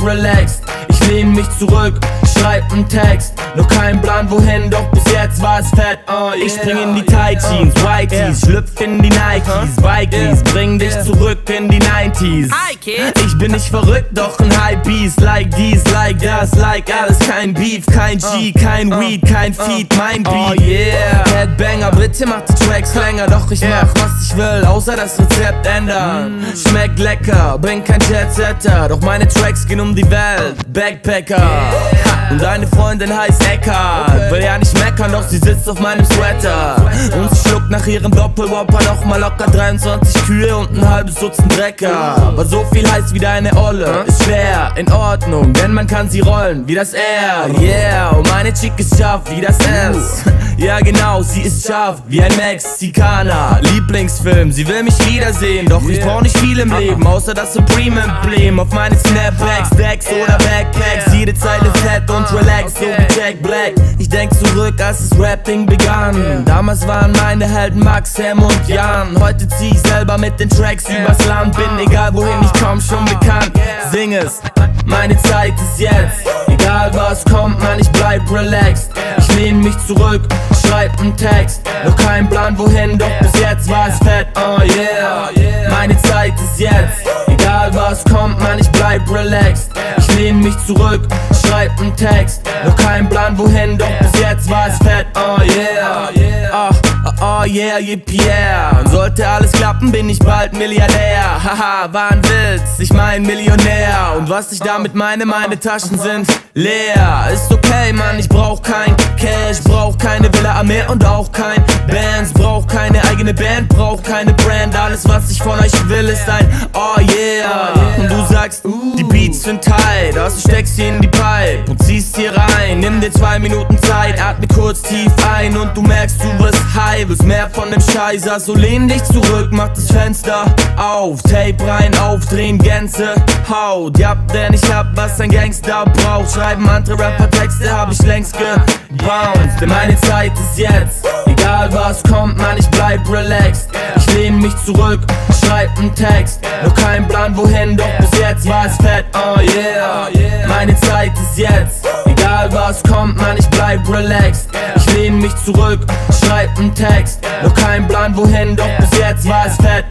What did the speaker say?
relaxed. Ich lehn mich zurück, schreib nen Text. Noch kein Plan wohin, doch bis jetzt war es fett. Ich spring in die Tight Jeans, Whiteys, schlüpf in die Nikes, Bikies, bring dich zurück in die 90s. Ich bin nicht verrückt, doch ein Hypebeast. Like dies, like das, like alles. Kein Beef, kein G, kein Weed, kein Feed, mein Beat. Headbanger, bitte mach die Tracks länger. Doch ich mach, was ich will, außer das Rezept ändern. Schmeckt lecker, bin kein Jetsetter, doch meine Tracks gehen um die Welt. Backpacker, und deine Freundin heißt Eckhart. Will ja nicht meckern, doch sie sitzt auf meinem Sweater. Und sie schluckt nach ihrem Doppelwhopper nochmal locker 23 Kühe und ein halbes Dutzend Drecker. Aber so viel heißt wie deine Olle ist schwer, in Ordnung, denn man kann sie rollen wie das R. Yeah, und meine Chick ist scharf wie das S. Ja genau, sie ist scharf wie ein Mexikaner. Lieblingsfilm, sie will mich wiedersehen, doch ich brauch nicht viel im Leben, außer das Supreme-Emblem auf meine Snapbacks, Decks oder Backpacks. Jede Zeile fett und relaxed, so wie Jack Black. Ich denk zurück, als das Rapping begann. Damals waren meine Helden Max, Sam und Jan. Heute zieh ich selber mit den Tracks übers Land. Bin egal wohin ich komm, schon bekannt. Sing es, meine Zeit ist jetzt. Egal was kommt, man, ich bleib relaxed. Ich lehn mich zurück, schreib nen Text. Noch kein Plan wohin, doch bis jetzt war es fett. Meine Zeit ist jetzt. Egal was kommt, man, ich bleib relaxed. Ich lehn mich zurück, schreib nen Text. Noch kein Plan wohin, doch bis jetzt war es fett. Yippie yeah. Und sollte alles klappen, bin ich bald Milliardär. Haha, war ein Witz, ich mein Millionär. Und was ich damit meine Taschen sind leer. Ist okay, Mann, ich brauch kein Cash, brauch keine Villa am Meer und auch kein Bands. Brauch keine eigene Band, brauch keine Brand. Alles was ich von euch will ist ein oh yeah. Und du sagst, die Beats sind tight, also steckst sie in die Pipe und ziehst hier rein. Nimm dir 2 Minuten Zeit, atme kurz tief ein und du merkst, du wirst high, willst mehr von dem Scheißer. So lehn dich zurück, mach das Fenster auf, Tape rein, aufdrehen, Gänsehaut. Ja, denn ich hab, was ein Gangster braucht. Schreiben andere Rapper-Texte, hab ich längst gebounced. Denn meine Zeit ist jetzt. Egal was kommt, man, ich bleib relaxed. Ich lehn mich zurück, schreib nen Text. Noch kein Plan wohin, doch bis jetzt war es fett. Meine Zeit ist jetzt. Egal was kommt, man, ich bleib relaxed. Ich lehn mich zurück, schreib nen Text. Noch kein Plan wohin, doch bis jetzt war es fett.